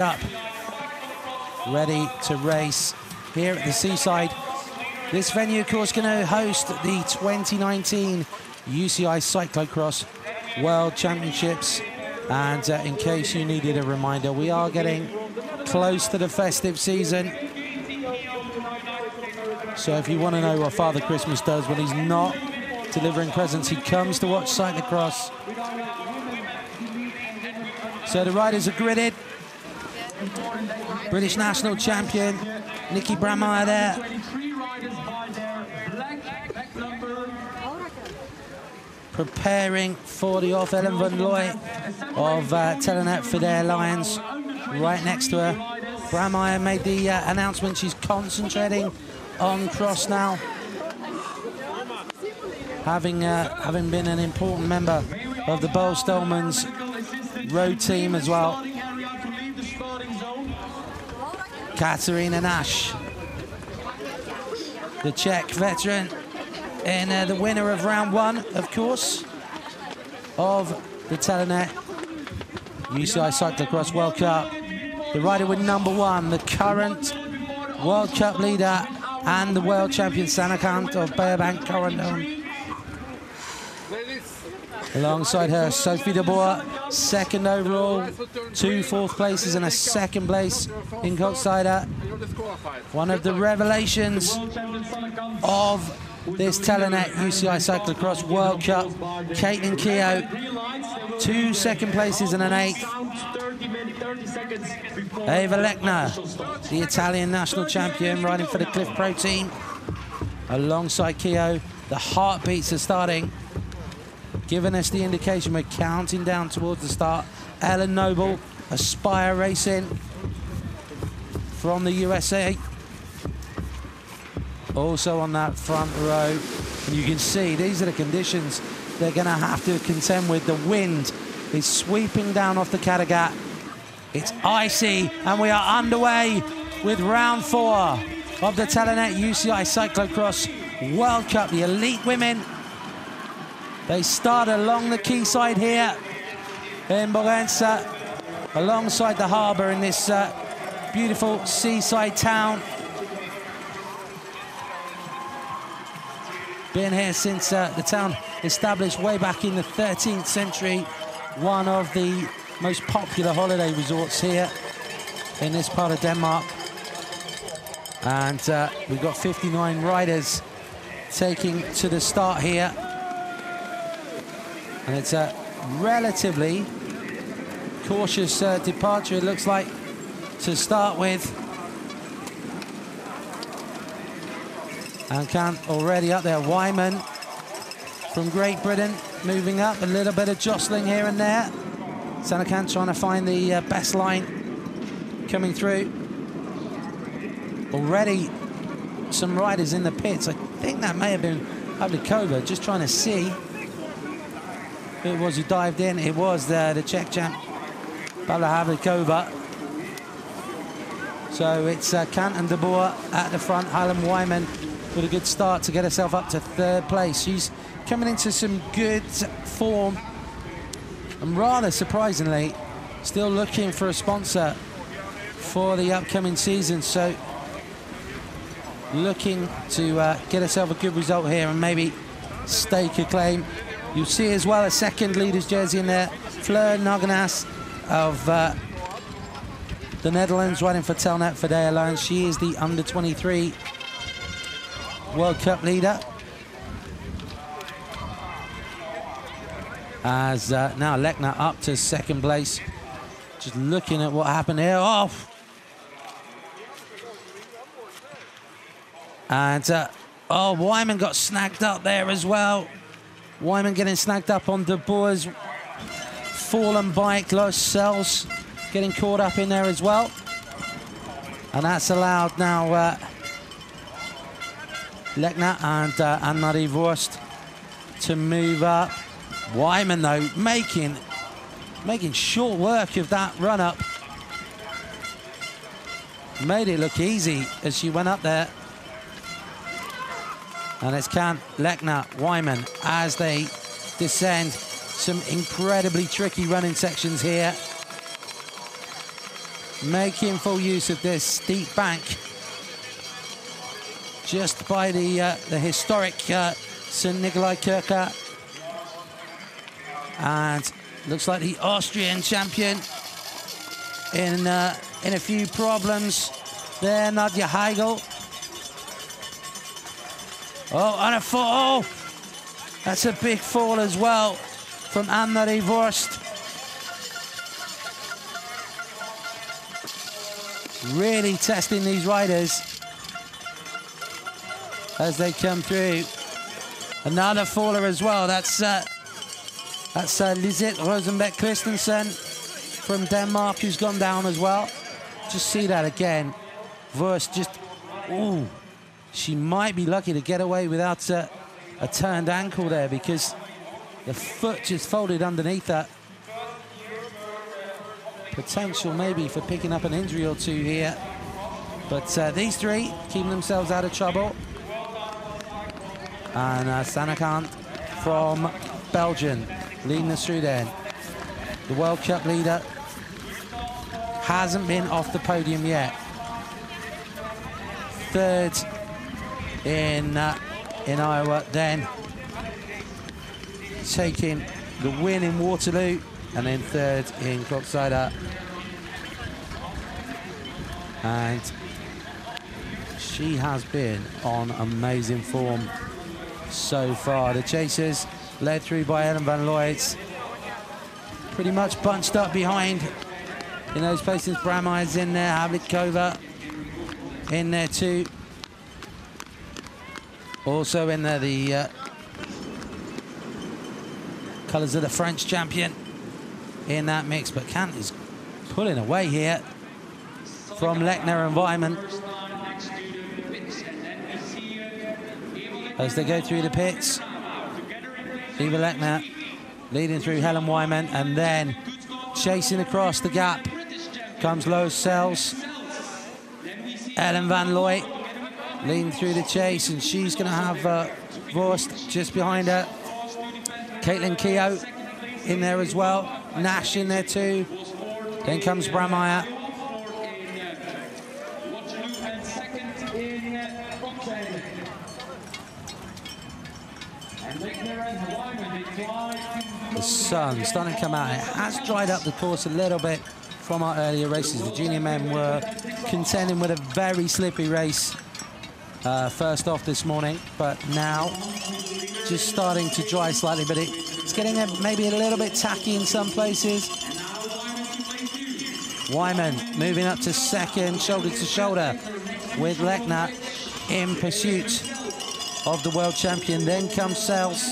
up, ready to race here at the Seaside. This venue, of course, going to host the 2019 UCI Cyclo-cross World Championships. And in case you needed a reminder, we are getting close to the festive season. So if you want to know what Father Christmas does when he's not delivering presents, he comes to watch cyclocross. So the riders are gridded. British national champion Nicky Brammeyer there. Preparing for the off. Ellen van Looy of Telenet Fidel Lions right next to her. Brammeyer made the announcement she's concentrating on cross now, having been an important member of the Boel Stolmans road team as well. Katarina Nash, the Czech veteran, and the winner of round one, of course, of the Telenet UCI Cyclo-cross World Cup. The rider with #1, the current World Cup leader and the world champion Sanakant of Beerbank Corendon. Alongside her, Sophie de Boer, second overall, 2 fourth places and a second place in Coxsider. One of the revelations of this Telenet UCI Cyclo-cross World Cup, Caitlin Keogh, 2 second places and an 8th. Eva Lechner, the Italian national champion, riding for the Cliff Pro team. Alongside Keogh, the heartbeats are starting, giving us the indication we're counting down towards the start. Ellen Noble, Aspire Racing from the USA, also on that front row. And you can see these are the conditions they're going to have to contend with. The wind is sweeping down off the Kattegat. It's icy, and we are underway with round 4 of the Telenet UCI Cyclo-cross World Cup. The elite women, they start along the quayside here in Bogense, alongside the harbour in this beautiful seaside town. Been here since the town established way back in the 13th century. One of the most popular holiday resorts here in this part of Denmark. And we've got 59 riders taking to the start here. And it's a relatively cautious departure, it looks like, to start with. And Kant already up there. Wyman from Great Britain moving up. A little bit of jostling here and there. Sanakant trying to find the best line coming through. Already some riders in the pits. I think that may have been Havlikova, just trying to see who it was who dived in. It was the Czech champ, Pavla Havlikova. So it's Kant and de Boer at the front. Helen Wyman with a good start to get herself up to 3rd place. She's coming into some good form, and rather surprisingly, still looking for a sponsor for the upcoming season. So looking to get herself a good result here and maybe stake a claim. You'll see as well a second leader's jersey in there, Fleur Naganas of the Netherlands, riding for Telenet Fidel Lions. She is the under-23 World Cup leader. As now Lechner up to 2nd place. Just looking at what happened here. Oh! And Wyman got snagged up there as well. Wyman getting snagged up on de Boer's fallen bike. Los Cells getting caught up in there as well. And that's allowed now Lechner and Anne-Marie Vorst to move up. Wyman, though, making short work of that run-up. Made it look easy as she went up there. And it's Kant, Lechner, Wyman as they descend. Some incredibly tricky running sections here. making full use of this steep bank just by the historic St. Nikolai Kirche. And looks like the Austrian champion in a few problems there, Nadia Heigl. Oh, and a fall. Oh, that's a big fall as well from Anne-Marie Vorst. Really testing these riders as they come through. Another faller as well. That's Lisette Rosenbeck Christensen from Denmark, who's gone down as well. Just see that again. Vorst just, ooh, she might be lucky to get away without a turned ankle there, because the foot just folded underneath that. Potential maybe for picking up an injury or two here. But these three keeping themselves out of trouble. And Sanakant from Belgium leading us through then. The World Cup leader hasn't been off the podium yet. Third in Iowa, then taking the win in Waterloo, and then third in Klocksider. And she has been on amazing form so far. The chasers, led through by Ellen van Looijs, pretty much bunched up behind in those places. Bramai's in there, Havlikova in there too. Also in there, the colours of the French champion in that mix, but Kant is pulling away here from Lechner and Wyman as they go through the pits. Eva Lechner leading through Helen Wyman, and then chasing across the gap comes Lois Sells. Ellen van Looy leading through the chase, and she's going to have Vorst just behind her. Caitlin Keogh in there as well. Nash in there too. Then comes Brammeyer. The sun starting to come out. It has dried up the course a little bit from our earlier races. The junior men were contending with a very slippy race first off this morning, but now just starting to dry slightly, but it's getting maybe a little bit tacky in some places. Wyman moving up to second, shoulder to shoulder with Lechner in pursuit of the world champion. Then comes Sells.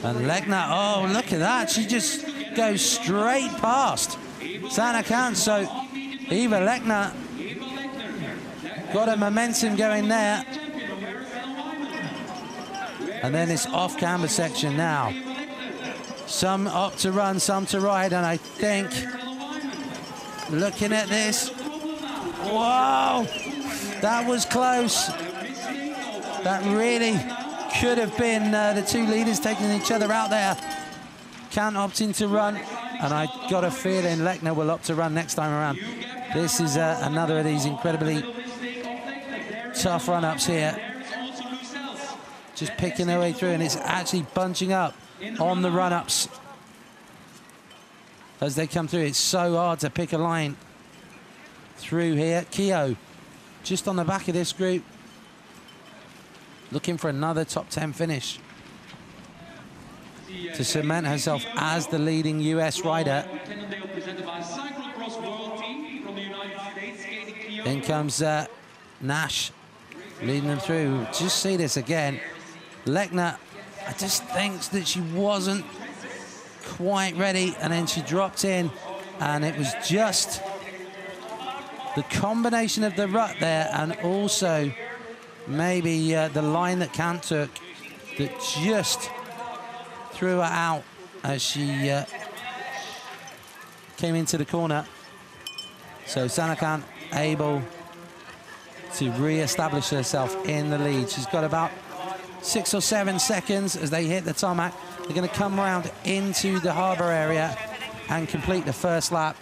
And Lechner, oh, look at that. She just goes straight past Sanakant. So Eva Lechner got a momentum going there. And then this off-camber section now. Some opt to run, some to ride, and I think, looking at this, whoa, that was close. That really could have been the two leaders taking each other out there. Can't opting to run, and I got a feeling Lechner will opt to run next time around. This is another of these incredibly tough run-ups here. Just picking their way through, and it's actually bunching up on the run-ups as they come through. It's so hard to pick a line through here. Keogh just on the back of this group, looking for another top 10 finish to cement herself as the leading US rider. In comes Nash leading them through. Just see this again. Lechner, I just think that she wasn't quite ready, and then she dropped in, and it was just the combination of the rut there and also maybe the line that Kant took that just threw her out as she came into the corner. So Sanakant able to re-establish herself in the lead. She's got about 6 or 7 seconds as they hit the tarmac. They're going to come around into the harbour area and complete the first lap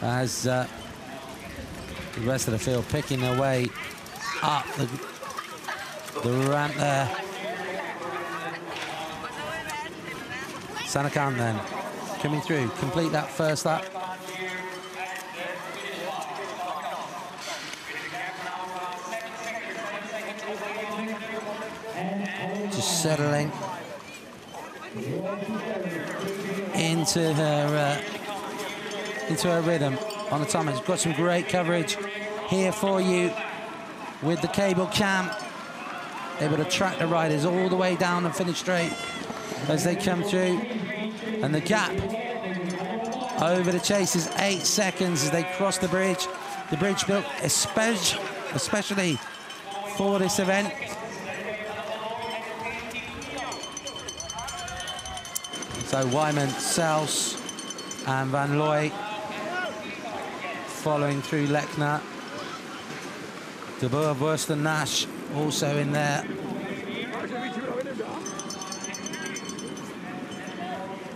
as the rest of the field picking their way up the ramp there. Sanakan then coming through, complete that first lap. Just settling into her rhythm on the time. It's got some great coverage here for you with the cable cam, able to track the riders all the way down and finish straight as they come through. And the gap over the chase is 8 seconds as they cross the bridge. The bridge built especially for this event. So Wyman, Sels and Van Looy following through Lechner. De Boer, Wurst and Nash also in there.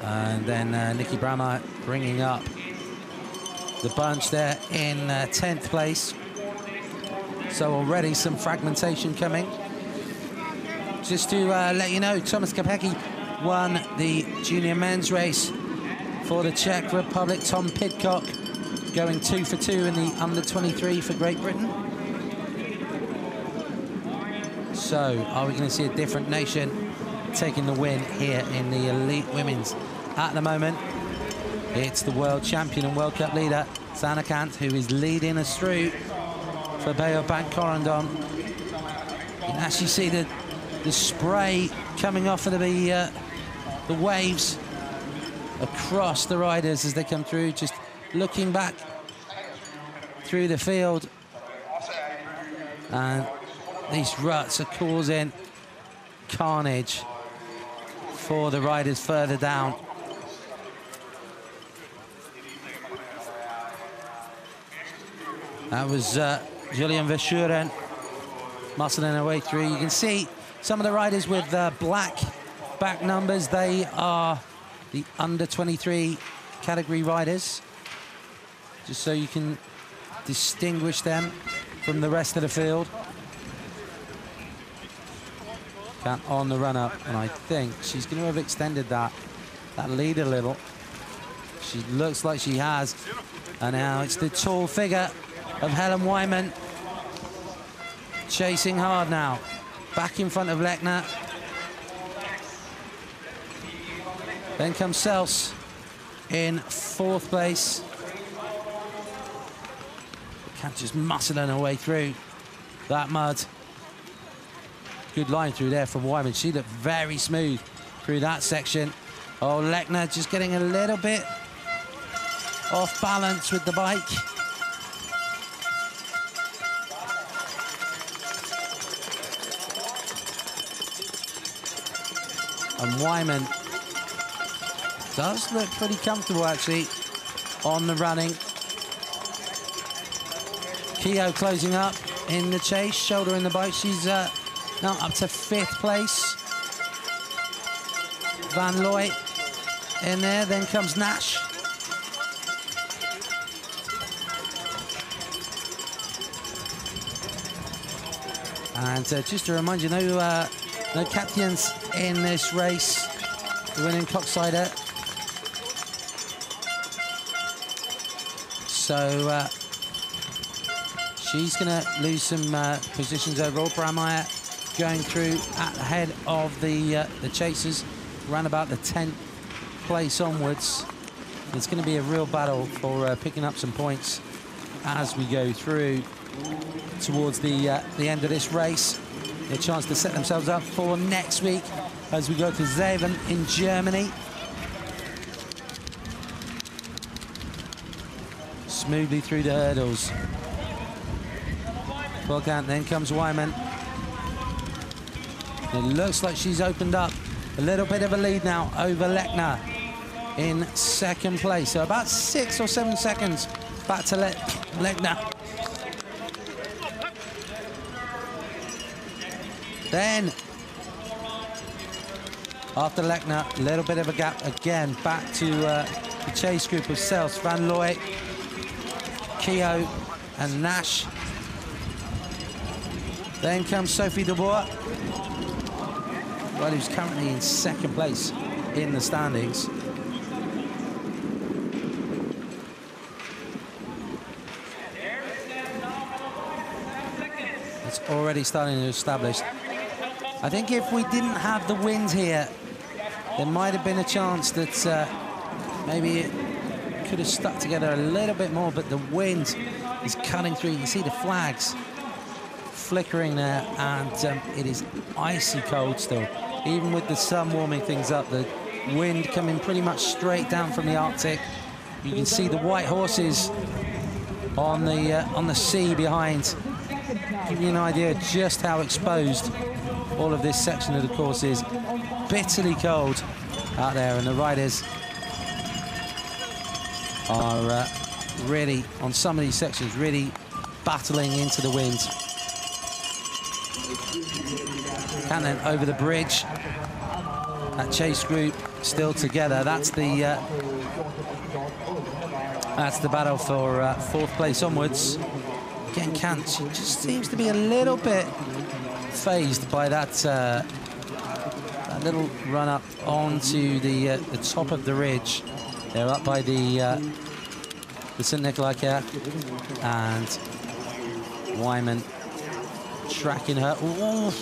And then Nicky Brammer bringing up the bunch there in 10th place. So already some fragmentation coming. Just to let you know, Thomas Kopecky won the junior men's race for the Czech Republic. Tom Pidcock going 2 for 2 in the under-23 for Great Britain. So are we going to see a different nation taking the win here in the elite women's? At the moment, it's the world champion and World Cup leader, Sanakan, who is leading us through for Beobank Corendon. You can actually see the spray coming off of the waves across the riders as they come through, just looking back through the field. And these ruts are causing carnage for the riders further down. That was Julian Verschuren muscling her way through. You can see some of the riders with black back numbers. They are the under-23 category riders, just so you can distinguish them from the rest of the field. Count on the run-up, and I think she's going to have extended that lead a little. She looks like she has. And now it's the tall figure of Helen Wyman chasing hard now. Back in front of Lechner. Then comes Sels in 4th place. Can't just muscling her way through that mud. Good line through there from Wyman. She looked very smooth through that section. Oh, Lechner just getting a little bit off balance with the bike. And Wyman does look pretty comfortable, actually, on the running. Keogh closing up in the chase, shoulder in the bike. She's now up to 5th place. Van Looy in there, then comes Nash. And just to remind you, no captains in this race. The winning Coxsider. So she's going to lose some positions overall. Brammeyer going through at the head of the chasers, around about the 10th place onwards. It's going to be a real battle for picking up some points as we go through towards the end of this race. A chance to set themselves up for next week as we go to Zeven in Germany. Smoothly through the hurdles. Bogense, then comes Wyman. It looks like she's opened up a little bit of a lead now over Lechner in 2nd place. So about 6 or 7 seconds back to Lechner. Then, after Lechner, a little bit of a gap again, back to the chase group of Sels, Van Looy, Keogh and Nash. Then comes Sophie Dubois, well, who's currently in second place in the standings. It's already starting to establish. I think if we didn't have the wind here, there might have been a chance that maybe it could have stuck together a little bit more, but the wind is cutting through. You can see the flags flickering there, and it is icy cold still. Even with the sun warming things up, the wind coming pretty much straight down from the Arctic. You can see the white horses on the sea behind. Give you an idea just how exposed all of this section of the course is. Bitterly cold out there, and the riders are really, on some of these sections, really battling into the wind. And then over the bridge, that chase group still together. That's the battle for fourth place onwards. Again, Kant, she just seems to be a little bit phased by that little run up onto the top of the ridge. They're up by the St. Nikolai Care, and Wyman tracking her. Ooh.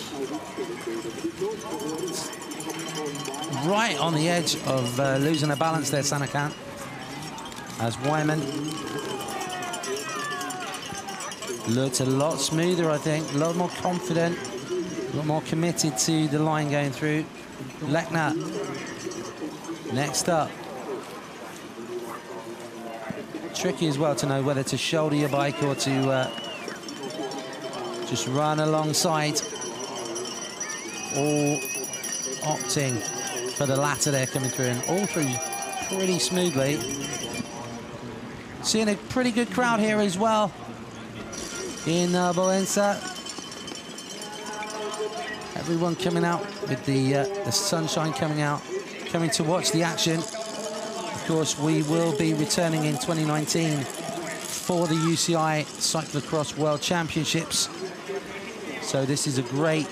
Right on the edge of losing her balance there, Sanakant, as Wyman looks a lot smoother, I think, a lot more confident, a lot more committed to the line going through. Lechner next up. Tricky as well to know whether to shoulder your bike or to just run alongside. All opting for the latter there, coming through, and all through pretty smoothly. Seeing a pretty good crowd here as well in Bogense. Everyone coming out with the sunshine coming out, coming to watch the action. Of course, we will be returning in 2019 for the UCI Cyclo-cross World Championships. So this is a great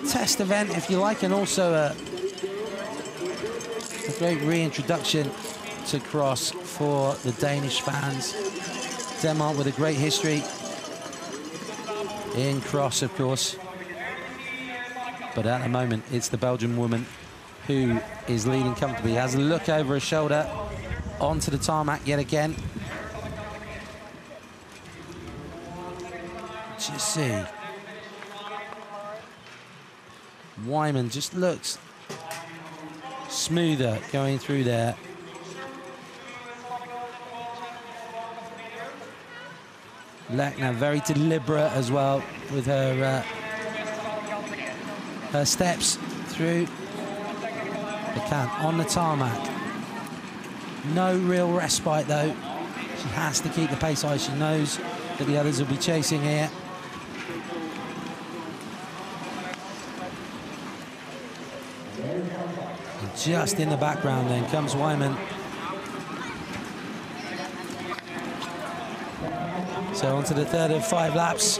test event, if you like, and also a great reintroduction to cross for the Danish fans. Denmark with a great history in cross, of course. But at the moment, it's the Belgian woman who is leading comfortably. Has a look over her shoulder onto the tarmac yet again. Just see. Wyman just looks smoother going through there. Lechner very deliberate as well with her her steps through the camp on the tarmac. No real respite though. She has to keep the pace high. She knows that the others will be chasing here. And just in the background then comes Wyman. So onto the third of 5 laps.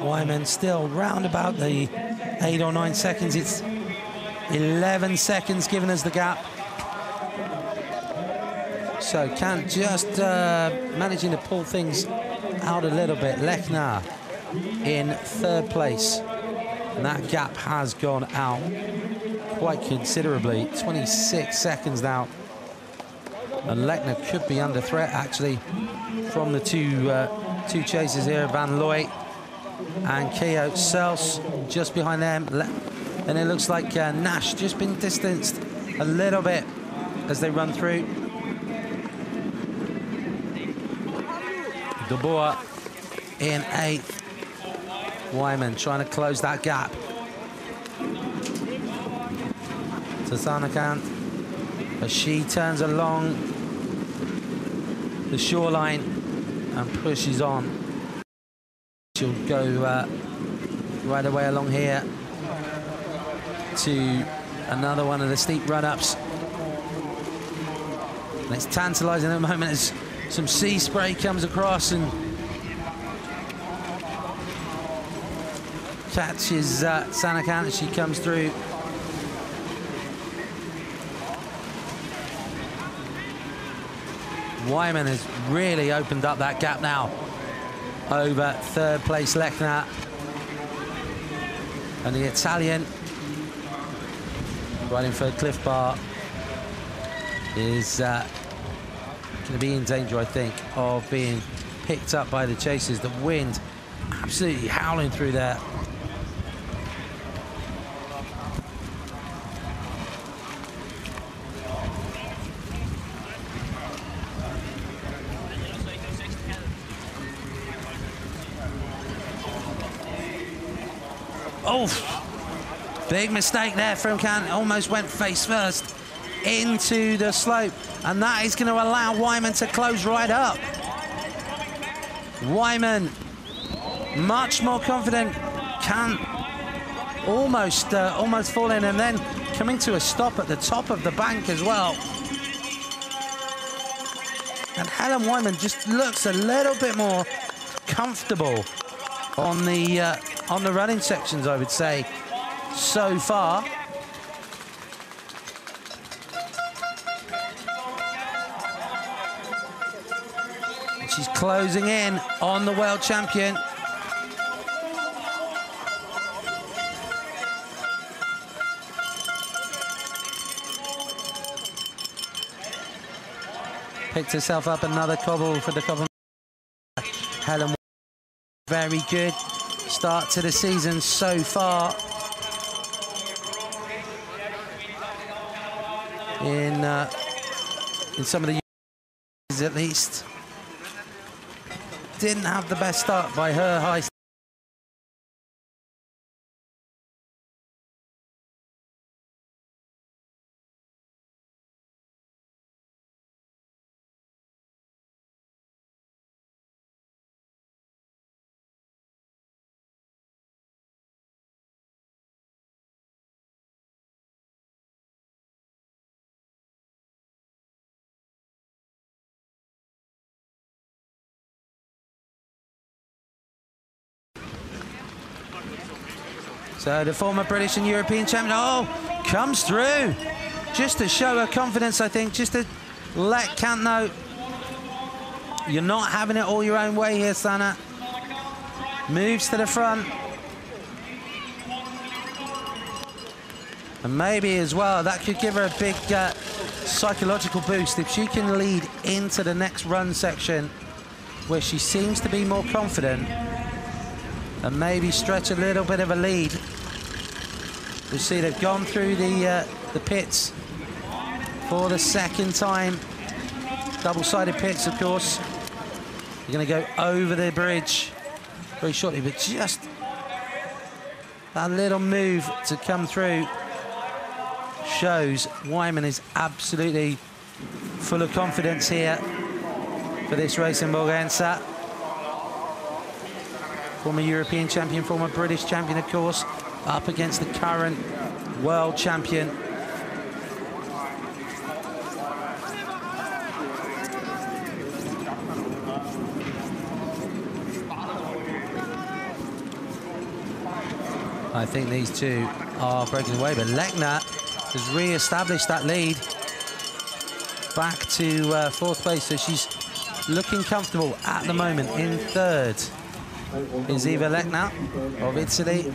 Wyman still round about the 8 or 9 seconds. It's 11 seconds giving us the gap. So Kant just managing to pull things out a little bit. Lechner in 3rd place. And that gap has gone out quite considerably. 26 seconds now. And Lechner could be under threat, actually, from the two chasers here, Van Looy and Keogh. Sels just behind them. And it looks like Nash just been distanced a little bit as they run through. Dubois in 8th. Wyman trying to close that gap. Sanakant as she turns along the shoreline and pushes on. She'll go right away along here to another one of the steep run-ups. And it's tantalising at the moment as some sea spray comes across and catches Sanakan as she comes through. Wyman has really opened up that gap now over third place Lechner. And the Italian riding for Cliff Bar is going to be in danger, I think, of being picked up by the chasers. The wind absolutely howling through there. Oh, big mistake there from Can. Almost went face first into the slope, and that is going to allow Wyman to close right up. Wyman, much more confident, can almost fall in, and then coming to a stop at the top of the bank as well. And Helen Wyman just looks a little bit more comfortable on the running sections, I would say, so far. She's closing in on the world champion. Picked herself up another cobble for the cobble. Helen, very good start to the season so far. In some of the years at least. Didn't have the best start by her high. So the former British and European champion, oh, comes through. Just to show her confidence, I think, just to let Kant know you're not having it all your own way here, Sana. Moves to the front. And maybe as well, that could give her a big psychological boost if she can lead into the next run section where she seems to be more confident, and maybe stretch a little bit of a lead. You'll see they've gone through the pits for the second time. Double-sided pits, of course. You're going to go over the bridge very shortly, but just that little move to come through shows Wyman is absolutely full of confidence here for this race in Bogense. Former European champion, former British champion, of course, up against the current world champion. I think these two are breaking away, but Lechner has re-established that lead back to fourth place, so she's looking comfortable at the moment. In third is Eva Lechner of Italy.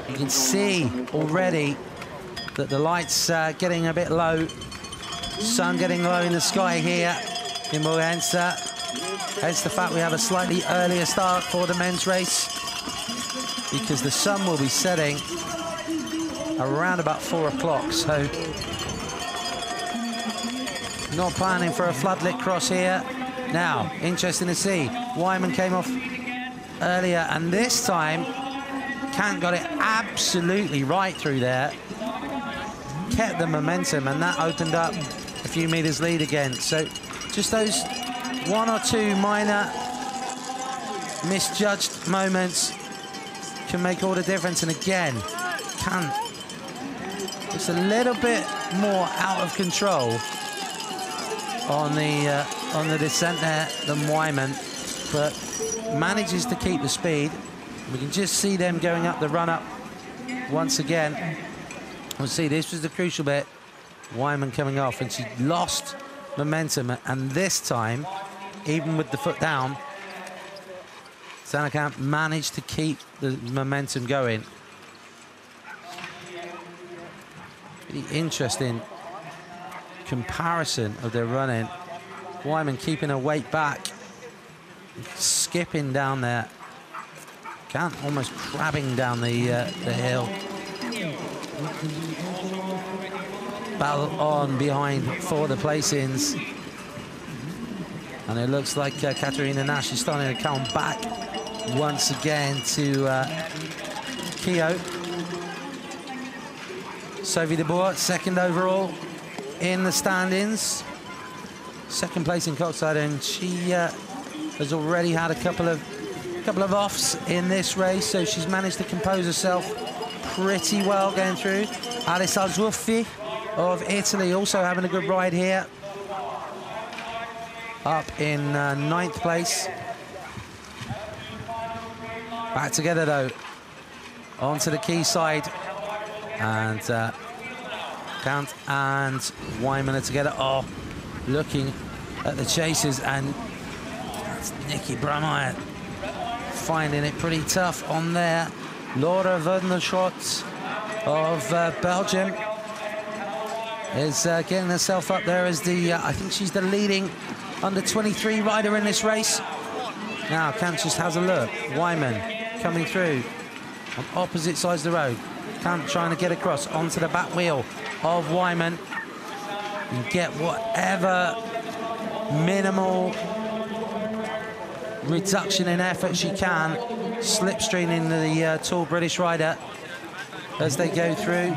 You can see already that the lights getting a bit low. Sun getting low in the sky here in Bogense. Hence the fact we have a slightly earlier start for the men's race, because the sun will be setting around about 4 o'clock. So not planning for a floodlit cross here. Now, interesting to see. Wyman came off earlier, and this time, Kant got it absolutely right through there. Kept the momentum, and that opened up a few meters lead again. So just those 1 or 2 minor misjudged moments can make all the difference. And again, Kant It's a little bit more out of control on the descent there than Wyman, but manages to keep the speed. We can just see them going up the run-up once again. We'll see, this was the crucial bit. Wyman coming off, and she lost momentum, and this time, even with the foot down, Sandakan managed to keep the momentum going. The interesting comparison of their running. Wyman keeping her weight back, skipping down there, almost crabbing down the hill. Battle on behind for the place-ins. And it looks like Katarina Nash is starting to come back once again to Keogh. Sophie de Boer, second overall in the standings. Second place in coxside, and she has already had a couple of offs in this race, so she's managed to compose herself pretty well going through. Alice Azzurfi of Italy also having a good ride here. Up in ninth place. Back together though, onto the key side. And Count and Wyman are together. Oh, looking at the chasers, and that's Nikki Brummeyer finding it pretty tough on there. Laura Verdenschot of Belgium is getting herself up there as the, I think she's the leading under-23 rider in this race. Now, Kant just has a look. Wyman coming through on opposite sides of the road. Kant trying to get across onto the back wheel of Wyman and get whatever minimal reduction in effort she can, slipstreaming the tall British rider as they go through.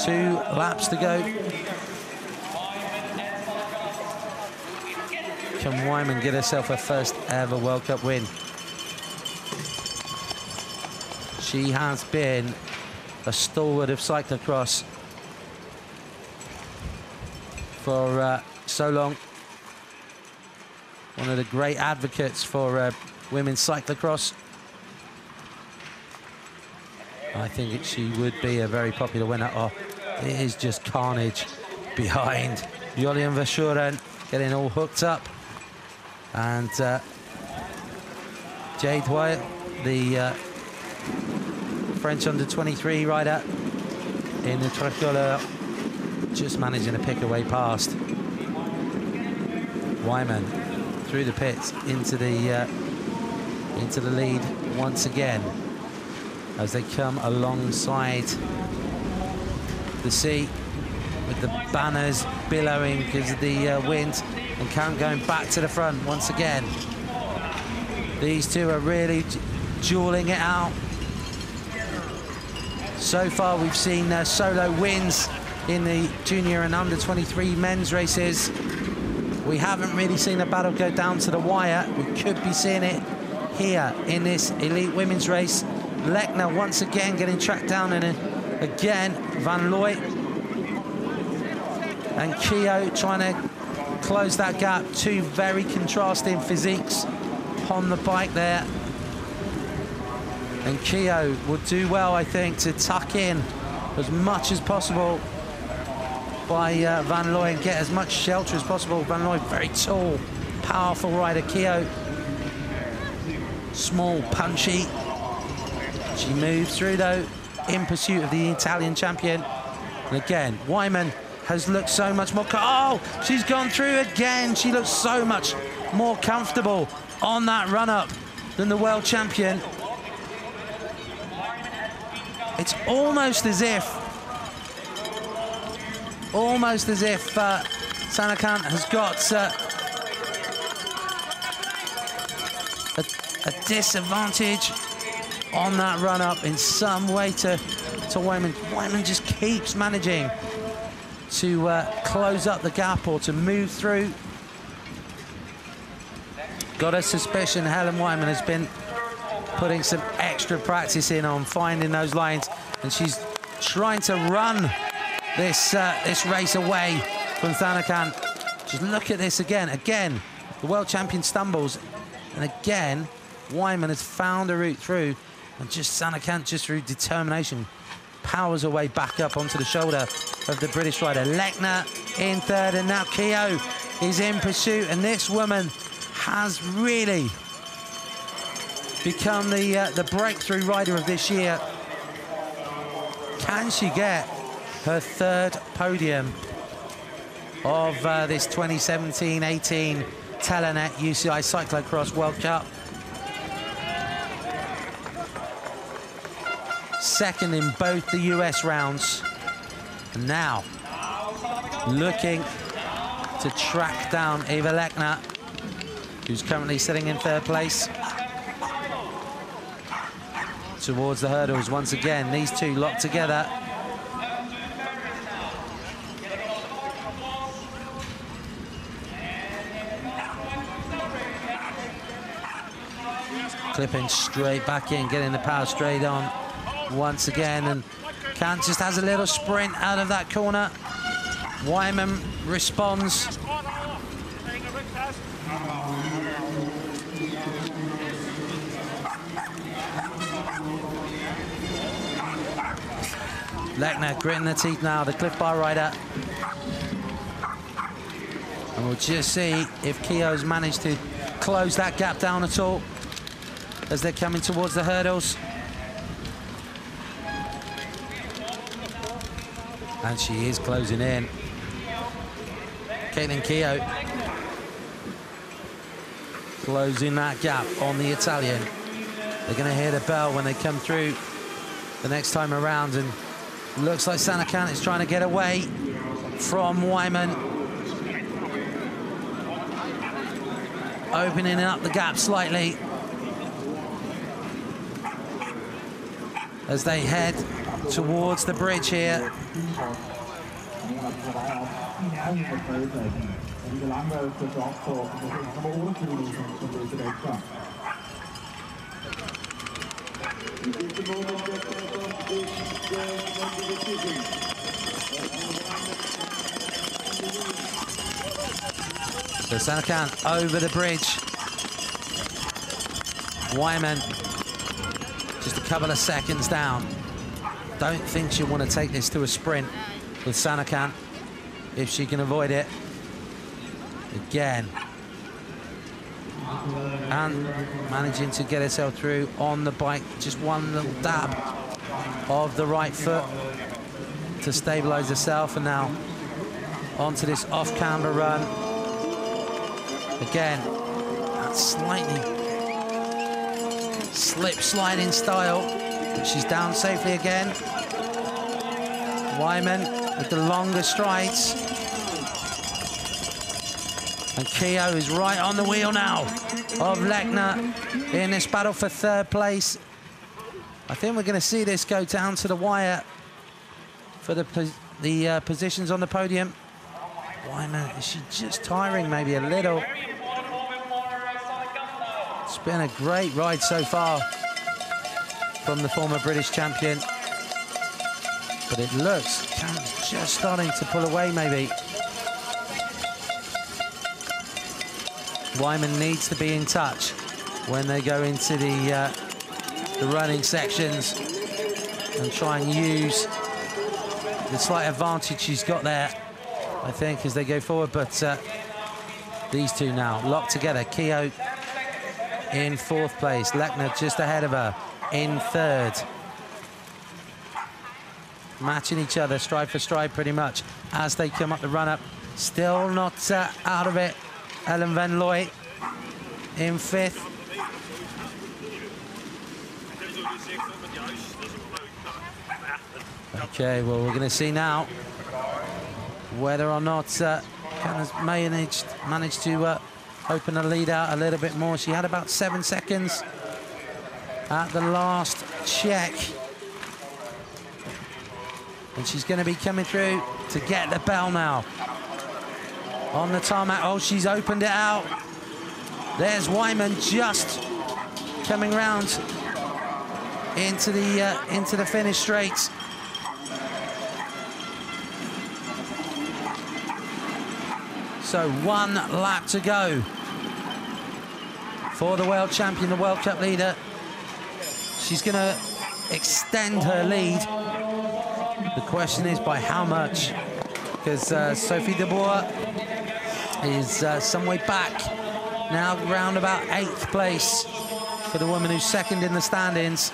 2 laps to go. Can Wyman get herself her first ever World Cup win? She has been a stalwart of cyclocross for so long. One of the great advocates for women's cyclocross. I think she would be a very popular winner. Oh, it is just carnage behind. Julian Verschuren getting all hooked up. And Jade White, the French under-23 rider in the tricolor, just managing to pick her way past. Wyman through the pits into the lead once again as they come alongside the sea with the banners billowing because of the wind, and Count going back to the front once again. These two are really dueling it out. So far we've seen solo wins in the junior and under-23 men's races. We haven't really seen a battle go down to the wire. We could be seeing it here in this elite women's race. Lechner once again getting tracked down, and again Van Looy and Keogh trying to close that gap. Two very contrasting physiques on the bike there. And Keogh would do well, I think, to tuck in as much as possible by Van Looy and get as much shelter as possible. Van Looy, very tall, powerful rider. Keogh, small, punchy. She moves through, though, in pursuit of the Italian champion. And again, Wyman has looked so much more... Oh, she's gone through again. She looks so much more comfortable on that run-up than the world champion. It's almost as if Sandakan has got a disadvantage on that run-up in some way to Wyman. Wyman just keeps managing to close up the gap or to move through. Got a suspicion Helen Wyman has been putting some extra practice in on finding those lines, and she's trying to run this race away from Sanakan. Just look at this again. Again, the world champion stumbles. And again, Wyman has found a route through. And just Sanakan, just through determination, powers her way back up onto the shoulder of the British rider. Lechner in third, and now Keogh is in pursuit. And this woman has really become the breakthrough rider of this year. Can she get her third podium of this 2017-18 Telenet UCI Cyclo-cross World Cup? Second in both the US rounds. And now looking to track down Eva Lechner, who's currently sitting in third place. Towards the hurdles once again, these two locked together. Clipping straight back in, getting the power straight on once again, and Kant just has a little sprint out of that corner. Wyman responds. Lechner gritting the teeth now, the Cliff Bar rider. And we'll just see if Keogh's managed to close that gap down at all as they're coming towards the hurdles. And she is closing in. Caitlin Keogh closing that gap on the Italian. They're going to hear the bell when they come through the next time around, and looks like Sanakan is trying to get away from Wyman. Opening up the gap slightly as they head towards the bridge here. So Sanakan over the bridge. Wyman just a couple of seconds down. Don't think she'll want to take this to a sprint with Sanakan if she can avoid it. Again. And managing to get herself through on the bike. Just one little dab of the right foot to stabilize herself, and now onto this off-camber run. Again, that slightly slip-sliding style, but she's down safely again. Wyman with the longer strides. And Keogh is right on the wheel now of Lechner in this battle for third place. I think we're going to see this go down to the wire for the positions on the podium. Wyman, is she just tiring maybe a little? It's been a great ride so far from the former British champion. But it looks Cam's just starting to pull away maybe. Wyman needs to be in touch when they go into the running sections and try and use the slight advantage she's got there, I think, as they go forward. But these two now locked together. Keogh in fourth place. Lechner just ahead of her in third. Matching each other stride for stride pretty much as they come up the run-up. Still not out of it. Ellen Van Looy in fifth. Okay, well, we're going to see now whether or not Can has managed to open the lead out a little bit more. She had about 7 seconds at the last check. And she's going to be coming through to get the bell now. On the tarmac. Oh, she's opened it out. There's Wyman just coming round into the finish straight. So 1 lap to go for the world champion, the World Cup leader. She's going to extend her lead. The question is by how much? Because Sophie de Boer is some way back now, round about 8th place for the woman who's second in the standings.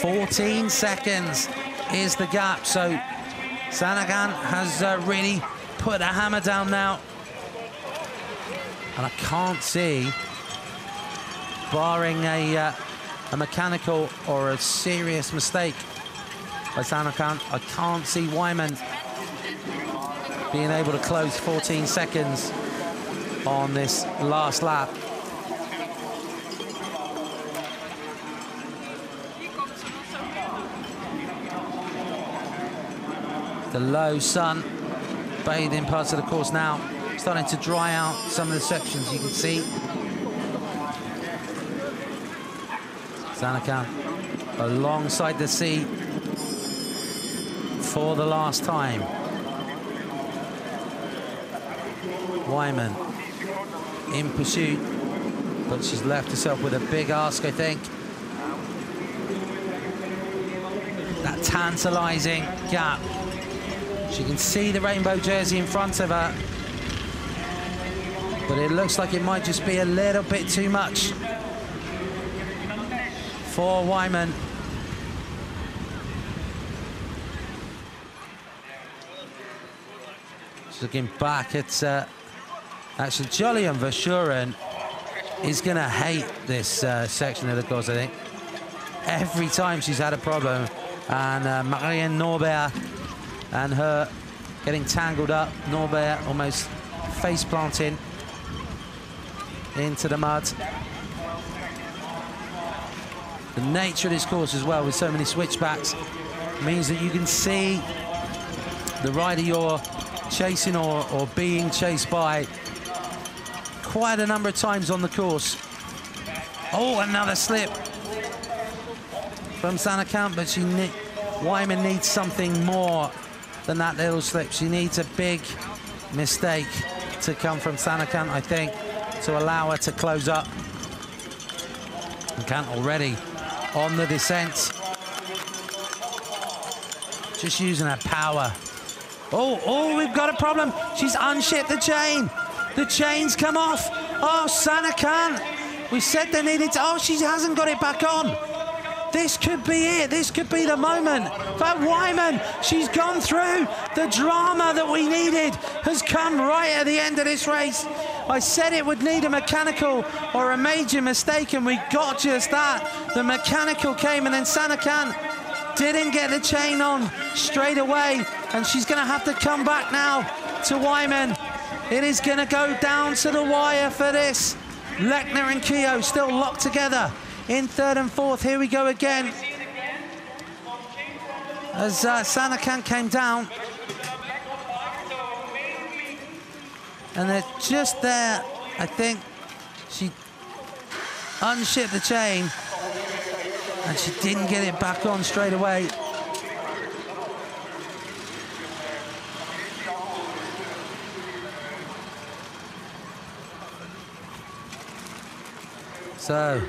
14 seconds is the gap, so Sanakan has really put a hammer down now. And I can't see, barring a mechanical or a serious mistake by Sanakan, I can't see Wyman being able to close 14 seconds on this last lap. The low sun bathing parts of the course now, starting to dry out some of the sections, you can see. Sanakan alongside the sea for the last time. Wyman in pursuit, but she's left herself with a big ask, I think. That tantalizing gap. She can see the rainbow jersey in front of her, but it looks like it might just be a little bit too much for Wyman. She's looking back at actually Jolyon Verschuren is going to hate this section of the course, I think. Every time she's had a problem, and Marianne Norbert and her getting tangled up. Norbert almost face planting into the mud. The nature of this course as well, with so many switchbacks, means that you can see the rider you're chasing or being chased by quite a number of times on the course. Oh, another slip from Sanakan, but Wyman needs something more than that little slip. She needs a big mistake to come from Sanakan, I think, to allow her to close up. Sanakan already on the descent. Just using her power. Oh, we've got a problem. She's unshipped the chain. The chain's come off. Oh, Sanakan. We said they needed to... Oh, she hasn't got it back on. This could be it. This could be the moment. But Wyman, she's gone through. The drama that we needed has come right at the end of this race. I said it would need a mechanical or a major mistake, and we got just that. The mechanical came, and then Sanakan didn't get the chain on straight away, and she's going to have to come back now to Wyman. It is going to go down to the wire for this. Lechner and Keogh still locked together in third and fourth. Here we go again. As Sanakan came down. And they're just there, I think. She unshipped the chain, and she didn't get it back on straight away. So,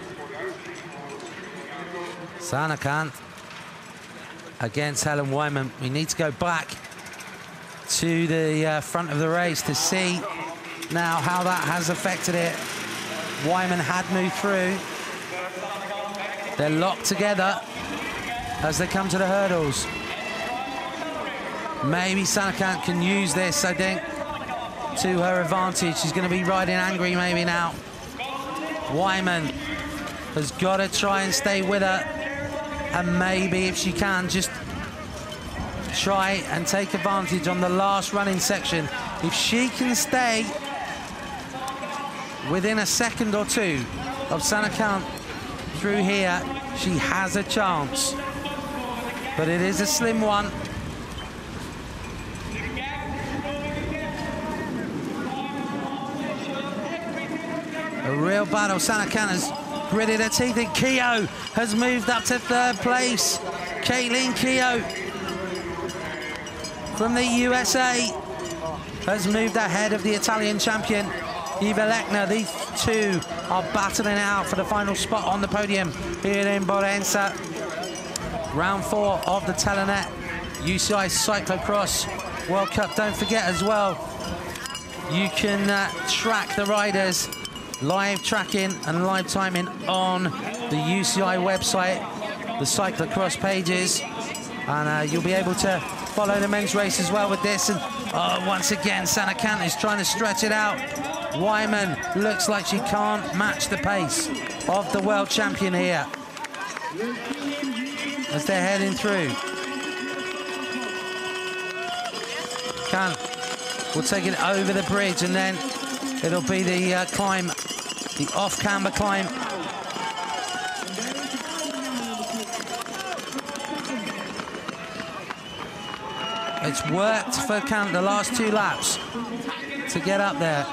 Sanakan against Helen Wyman. We need to go back to the front of the race to see now how that has affected it. Wyman had moved through. They're locked together as they come to the hurdles. Maybe Sanakan can use this, I think, to her advantage. She's going to be riding angry maybe now. Wyman has got to try and stay with her, and maybe if she can just try and take advantage on the last running section. If she can stay within a second or two of Sanakan through here, she has a chance, but it is a slim one. A real battle. Sanakan has gritted her teeth, and Keogh has moved up to third place. Caitlin Keogh from the USA has moved ahead of the Italian champion, Eva Lechner. These two are battling it out for the final spot on the podium here in Bogense. Round 4 of the Telenet UCI Cyclo-cross World Cup. Don't forget as well, you can track the riders, live tracking and live timing on the UCI website, the Cyclo-cross pages, and you'll be able to follow the men's race as well with this. And once again, Sanakant is trying to stretch it out. Wyman looks like she can't match the pace of the world champion here as they're heading through. Kant will take it over the bridge, and then it'll be the climb, the off-camber climb. It's worked for Kant the last 2 laps to get up there.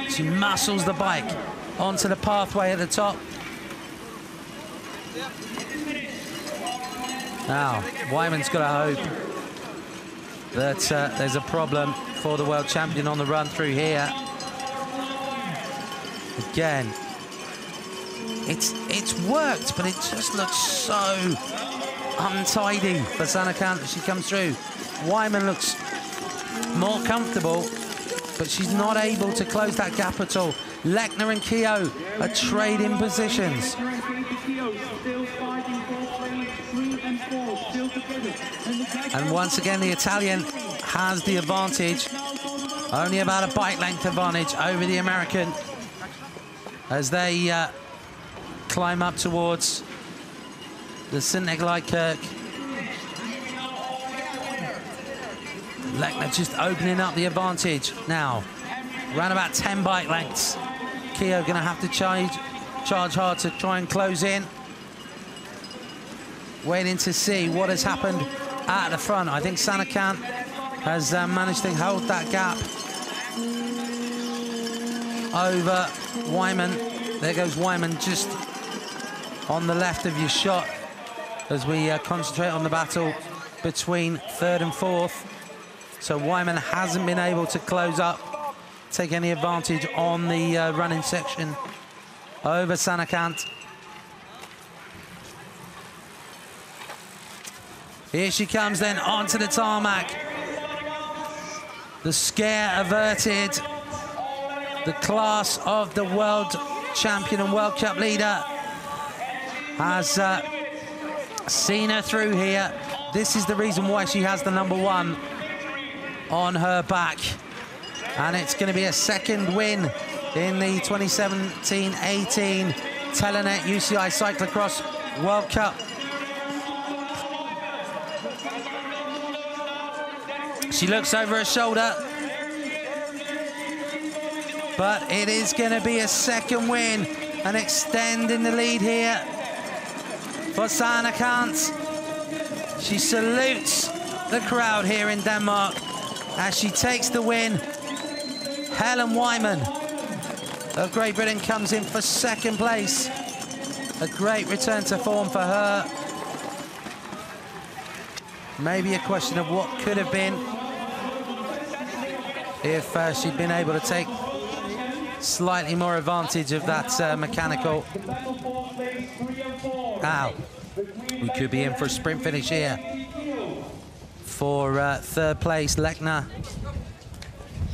She muscles the bike onto the pathway at the top. Now, Wyman's got to hope that there's a problem for the world champion on the run through here. Again, it's worked, but it just looks so untidy for Sanakant as she comes through. Wyman looks more comfortable, but she's not able to close that gap at all. Lechner and Keogh are trading positions. And once again, the Italian has the advantage. Only about a bike length advantage over the American as they climb up towards the St. Nikolai Kirk. Lechner just opening up the advantage now. Around about 10 bike lengths. Keogh going to have to charge hard to try and close in. Waiting to see what has happened at the front. I think Sanakant has managed to hold that gap over Wyman. There goes Wyman just on the left of your shot as we concentrate on the battle between 3rd and 4th. So Wyman hasn't been able to close up, take any advantage on the running section over Sanakant. Here she comes then onto the tarmac. The scare averted. The class of the world champion and World Cup leader has seen her through here. This is the reason why she has the #1 on her back. And it's going to be a second win in the 2017-18 Telenet UCI Cyclo-cross World Cup. She looks over her shoulder, but it is going to be a second win and extending the lead here for Sanakant. She salutes the crowd here in Denmark as she takes the win. Helen Wyman of Great Britain comes in for 2nd place. A great return to form for her. Maybe a question of what could have been if she'd been able to take slightly more advantage of that mechanical. Now, we could be in for a sprint finish here for 3rd place, Lechner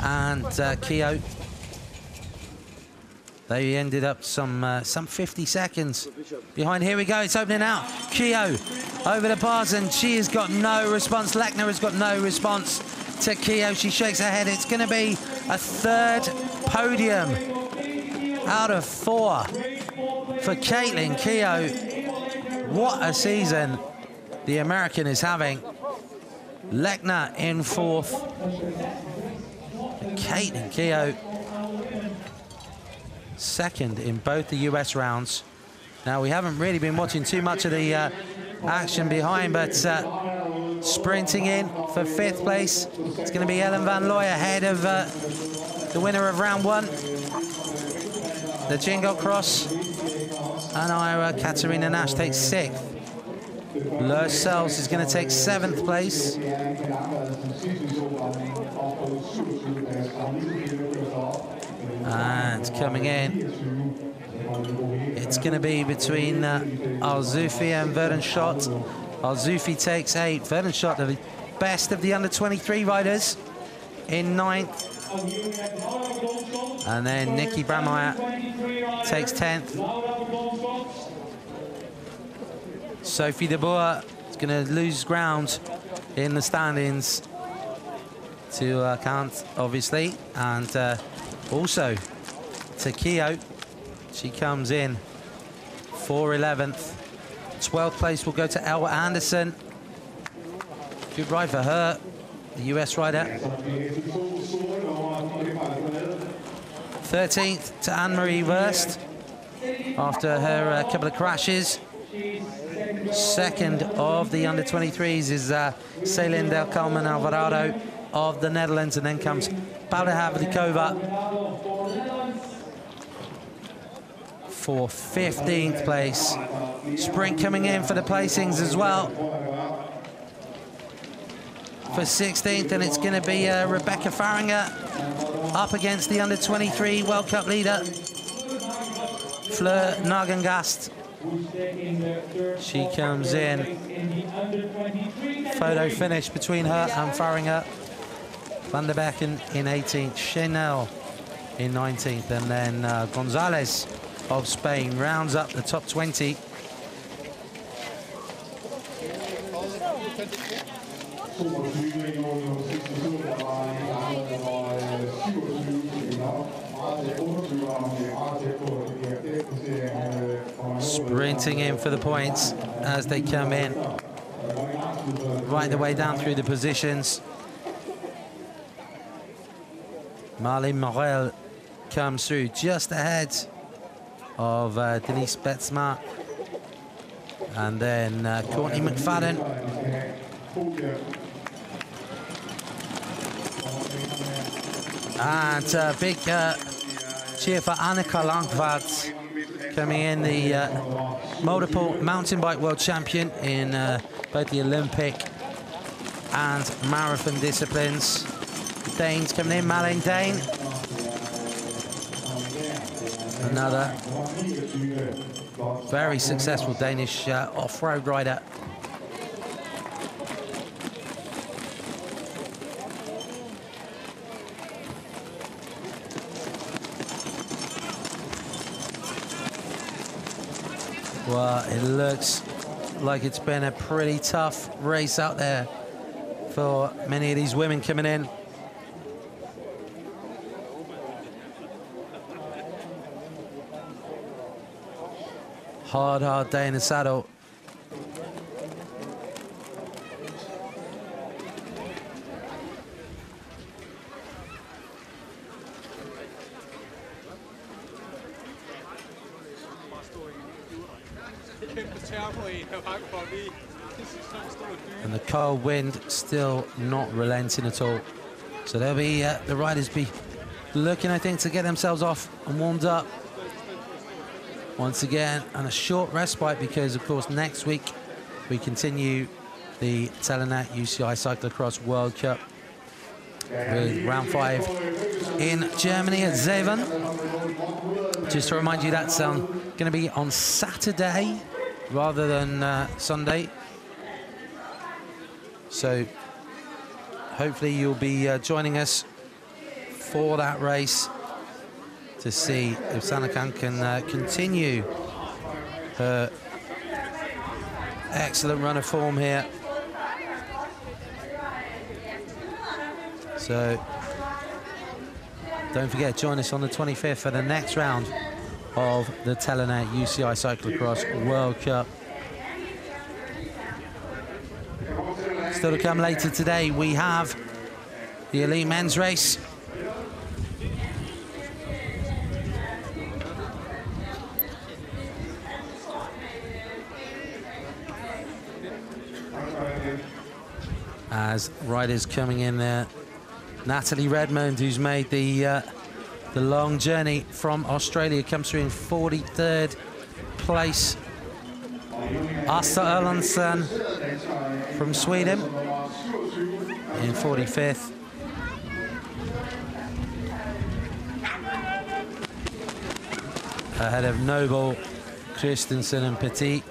and Keogh. They ended up some 50 seconds behind. Here we go, it's opening out. Keogh over the bars, and she has got no response. Lechner has got no response to Keogh. She shakes her head. It's going to be a 3rd podium out of 4 for Caitlin Keogh. What a season the American is having. Lechner in 4th. Caitlin Keogh 2nd in both the US rounds. Now, we haven't really been watching too much of the action behind, but sprinting in for 5th place, it's going to be Ellen Van Looy ahead of the winner of round 1, the Jingle Cross, and Ira Katarina Nash takes 6th. Lersells is going to take 7th place. And coming in, it's going to be between Al-Zoufi and Verdenschot. Al-Zoufi takes 8. Verdenschot, the best of the under-23 riders, in 9th. And then Nicky Brandmeier takes 10th. Sophie de Boer is going to lose ground in the standings to Kant, obviously. And also to Keogh. She comes in for 11th. 12th place will go to Elwa Anderson. Good ride for her, the US rider. 13th to Anne-Marie Wurst after her couple of crashes. Second of the under-23s is Celine del Carmen Alvarado of the Netherlands, and then comes Paula Havlikova for 15th place. Sprint coming in for the placings as well for 16th, and it's going to be Rebecca Farringer up against the under-23 World Cup leader, Fleur Nagengast. She comes in. Photo finish between her and Farringer. Van der Becken in 18th, Chanel in 19th, and then Gonzalez of Spain rounds up the top 20. Sprinting in for the points as they come in, right the way down through the positions. Marlene Morel comes through just ahead of Denise Betzma, and then Courtney McFadden. And big cheer for Annika Langvaart coming in, the multiple mountain bike world champion in both the Olympic and marathon disciplines. Danes coming in, Malin Dane. Another very successful Danish off-road rider. Well, it looks like it's been a pretty tough race out there for many of these women coming in. Hard day in the saddle. And the cold wind still not relenting at all. So there'll be the riders be looking, I think, to get themselves off and warmed up once again, and a short respite because, of course, next week we continue the Telenet UCI Cyclo-cross World Cup with round 5 in Germany at Zeven. Just to remind you, that's going to be on Saturday rather than Sunday. So hopefully you'll be joining us for that race to see if Sanakan can continue her excellent run of form here. So don't forget, join us on the 25th for the next round of the Telenet UCI Cyclo-cross World Cup. Still to come later today, we have the elite men's race. As riders coming in there, Natalie Redmond, who's made the long journey from Australia, comes through in 43rd place. Asta Erlandsson from Sweden in 45th. ahead of Noble, Christensen and Petit.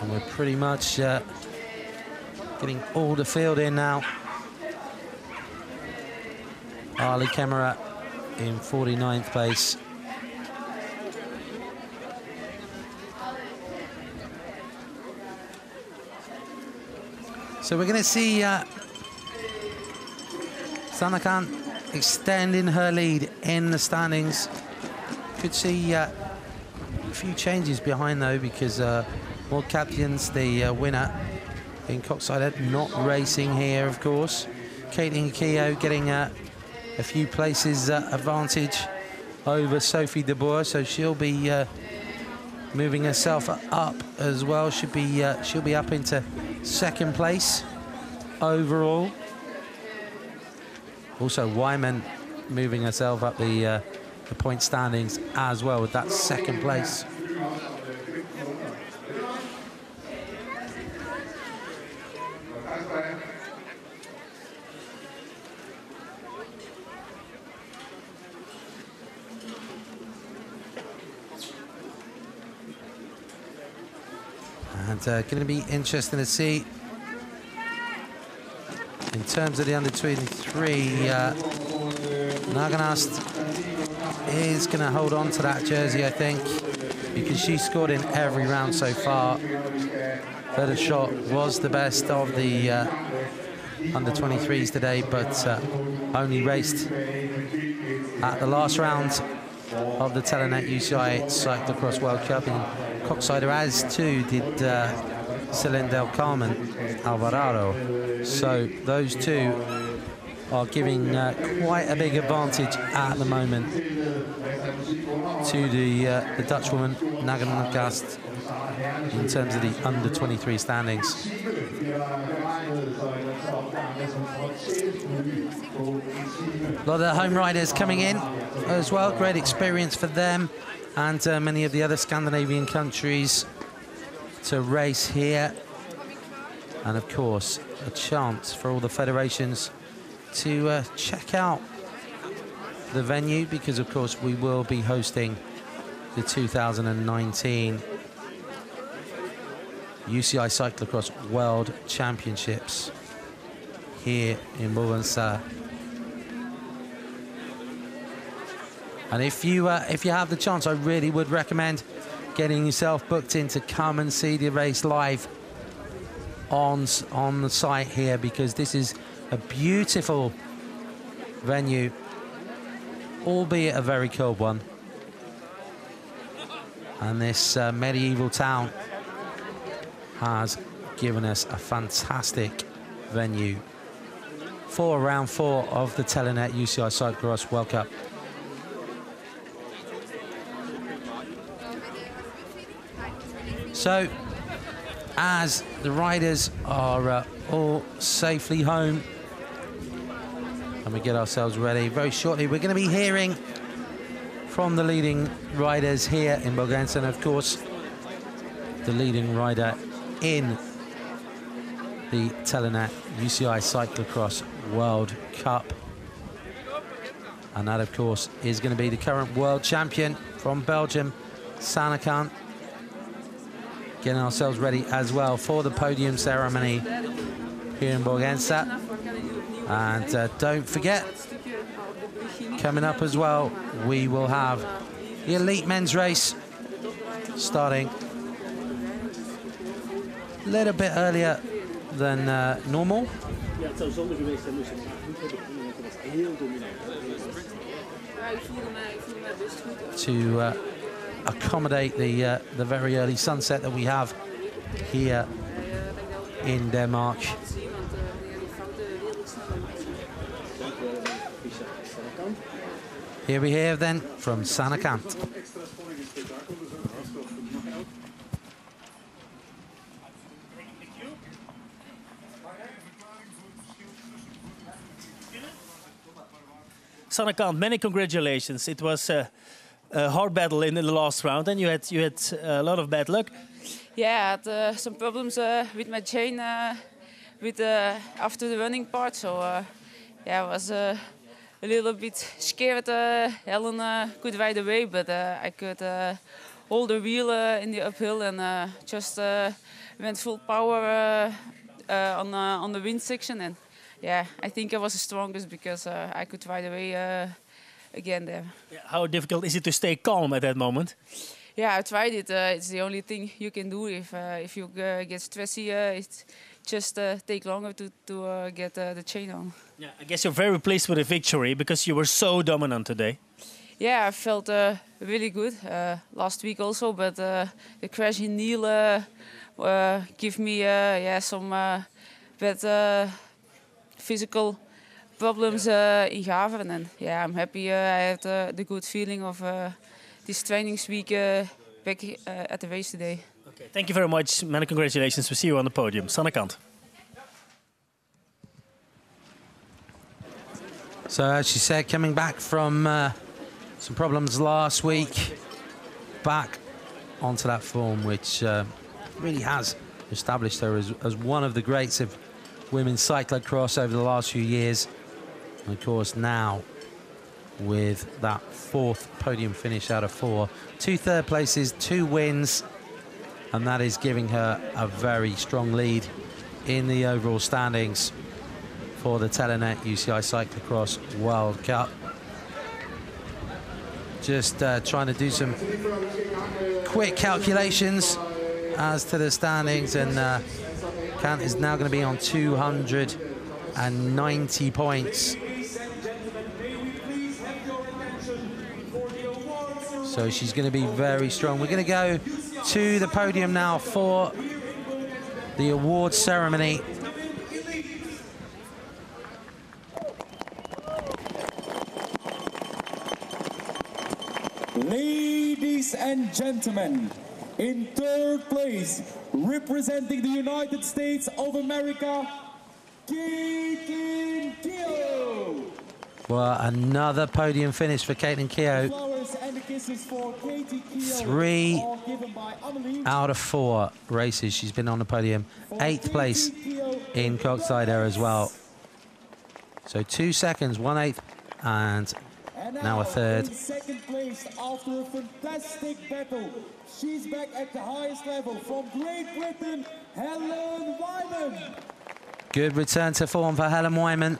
And we're pretty much getting all the field in now. Ali Kemmerer in 49th place. So we're going to see Sanakant extending her lead in the standings. Could see a few changes behind though, because World Captains, the winner in Coxside, not racing here, of course. Caitlin Keogh getting a few places advantage over Sophie de Boer, so she'll be moving herself up as well. She'll be up into second place overall. Also, Wyman moving herself up the point standings as well with that second place. And going to be interesting to see in terms of the under-23. Naganast is going to hold on to that jersey, I think, because she scored in every round so far. Her shot was the best of the under-23s today, but only raced at the last round of the Telenet UCI Cyclo-cross World Cup in Coxside, as too did Celine Del Carmen Alvarado. So those two are giving quite a big advantage at the moment to the Dutchwoman Naganast in terms of the under-23 standings. A lot of the home riders coming in as well. Great experience for them and many of the other Scandinavian countries to race here. And of course, a chance for all the federations to check out the venue, because of course we will be hosting the 2019 UCI Cyclo-cross World Championships here in Bogense. And if you have the chance, I really would recommend getting yourself booked in to come and see the race live on the site here, because this is a beautiful venue, albeit a very cold one. And this medieval town has given us a fantastic venue for round 4 of the Telenet UCI Cyclo-cross World Cup. So, as the riders are all safely home and we get ourselves ready, very shortly we're going to be hearing from the leading riders here in Bogense, and of course the leading rider in the Telenet UCI Cyclo-cross World Cup. And that of course is going to be the current world champion from Belgium, Sanakant. Getting ourselves ready as well for the podium ceremony here in Bogense. And don't forget, coming up as well, we will have the elite men's race starting a little bit earlier than normal to accommodate the very early sunset that we have here in Denmark. Here we hear then from Sanakant. Sanakant, many congratulations. It was a hard battle in the last round, and you had a lot of bad luck. Yeah, I had some problems with my chain after the running part. So yeah, it was a a little bit scared Helen could ride away, but I could hold the wheel in the uphill and just went full power on the wind section. And yeah, I think I was the strongest because I could ride away again there. Yeah, how difficult is it to stay calm at that moment? Yeah, I tried it. It's the only thing you can do if you get stressy. It just take longer to get the chain on. Yeah, I guess you're very pleased with the victory because you were so dominant today. Yeah, I felt really good last week also, but the crash in Niel give me some bad physical problems in Gaveren. And yeah, I'm happy I had the good feeling of this trainingsweek back at the race today. Okay, thank you very much. Many congratulations. We'll see you on the podium. Sanne Kant. So as she said, coming back from some problems last week, back onto that form, which really has established her as one of the greats of women's cyclocross over the last few years. And of course now with that 4th podium finish out of 4. 2 third places, 2 wins, and that is giving her a very strong lead in the overall standings for the Telenet UCI Cyclo-cross World Cup. Just trying to do some quick calculations as to the standings, and Kant is now going to be on 290 points. So she's going to be very strong. We're going to go to the podium now for the awards ceremony. Ladies and gentlemen, in 3rd place, representing the United States of America, Caitlin Keough. Well, another podium finish for Caitlin Keough. 3 out of 4 races she's been on the podium. 8th place in Koksijde as well. So 2 seconds, 1/8, and now a 3rd. In 2nd place after a fantastic battle. She's back at the highest level from Great Britain, Helen Wyman. Good return to form for Helen Wyman.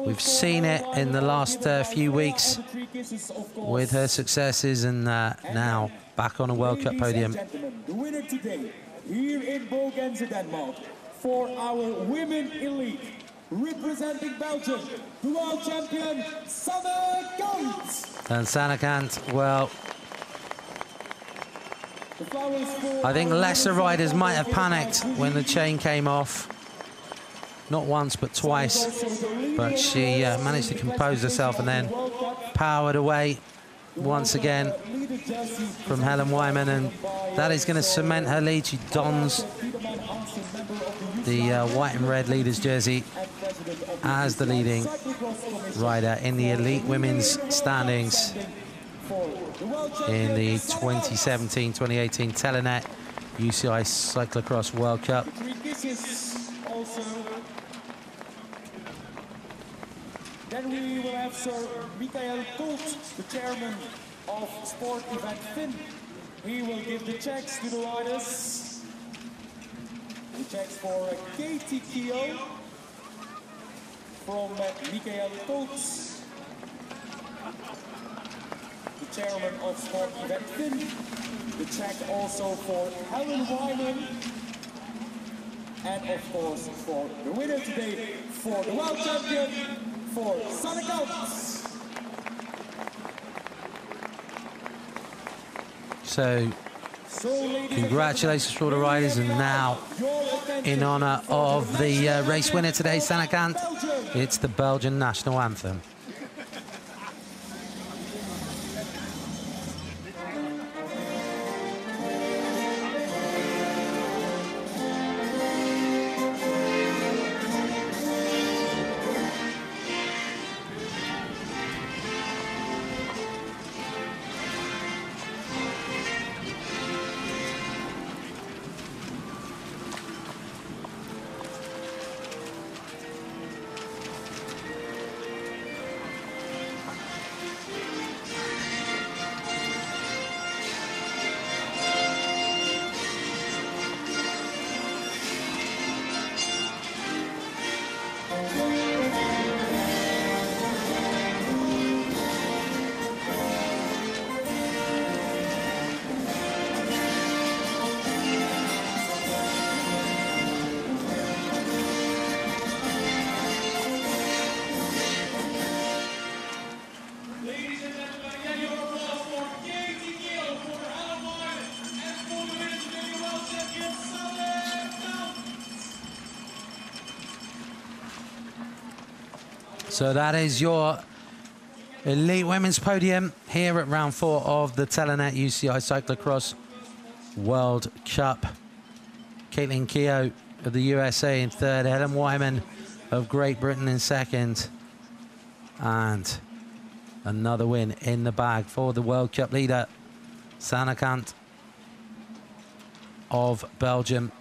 We've seen it in the last few weeks with her successes, and now back on a World Cup podium. The winner today here in Bogense, Denmark, for our women elite, representing Belgium, the world champion, Sanne Kant. And Sanne Kant, well, I think lesser riders might have panicked when the chain came off. Not once, but twice. But she managed to compose herself and then powered away once again from Helen Wyman. And that is going to cement her lead. She dons the white and red leaders jersey as the leading rider in the elite women's standings in the 2017-2018 Telenet UCI Cyclo-cross World Cup. Then we will have Sir Michael Kolt, the chairman of Sport Event Fin. He will give the checks to the riders. The checks for Katie Keough from Michael Kolt, the chairman of Sport Event Fin. The check also for Helen Wyman. And of course for the winner today, for the world champion, for Sanne Kant. So congratulations to all the riders, and now in honour of the race winner today, Sanne Kant, it's the Belgian national anthem. So that is your elite women's podium here at round 4 of the Telenet UCI Cyclo-cross World Cup. Caitlin Keogh of the USA in 3rd, Helen Wyman of Great Britain in 2nd. And another win in the bag for the World Cup leader, Sanakant of Belgium.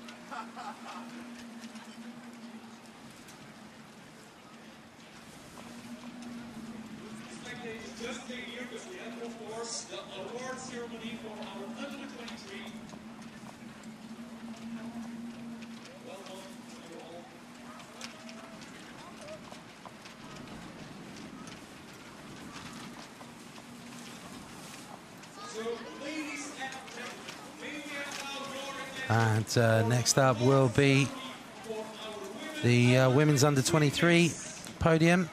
And next up will be the women's under 23 podium.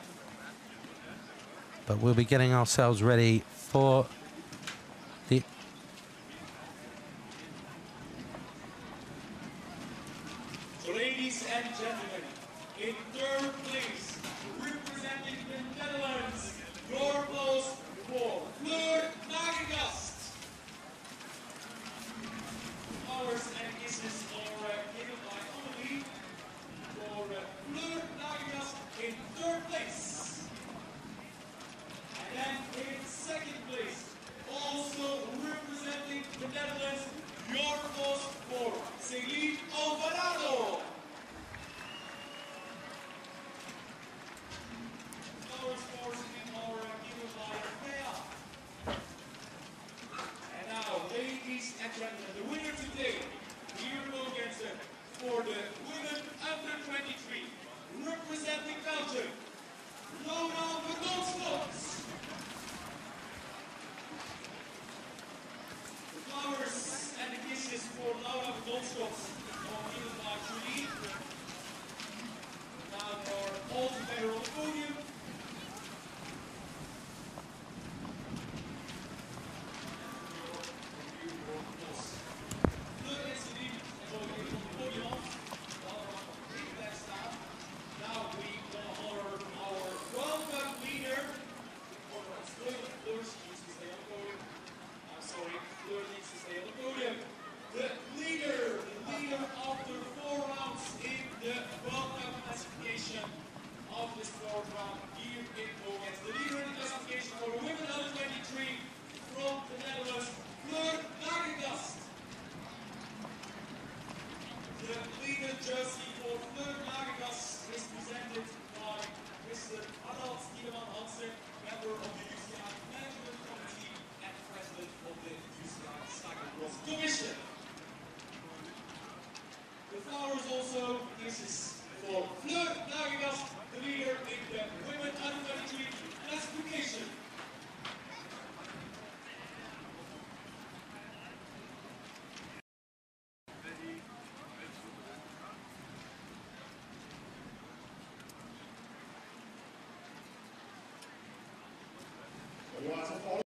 But we'll be getting ourselves ready for the ladies and gentlemen, in 3rd place, representing the Netherlands, your applause for Fleur Nagengast. Flowers and kisses are given by Amelie for Fleur Nagengast in 3rd place. And then in 2nd place, also representing the Netherlands, your applause for Celine Alvarado. Flowers for Celine are given by Thea. And now, ladies and gentlemen, the winner today, here in Bogense, for the women under 23, representing Belgium, Laura Verdonschot. The flowers and the kisses for Laura Verdonschot are given by Julie. Now they are all together on the podium.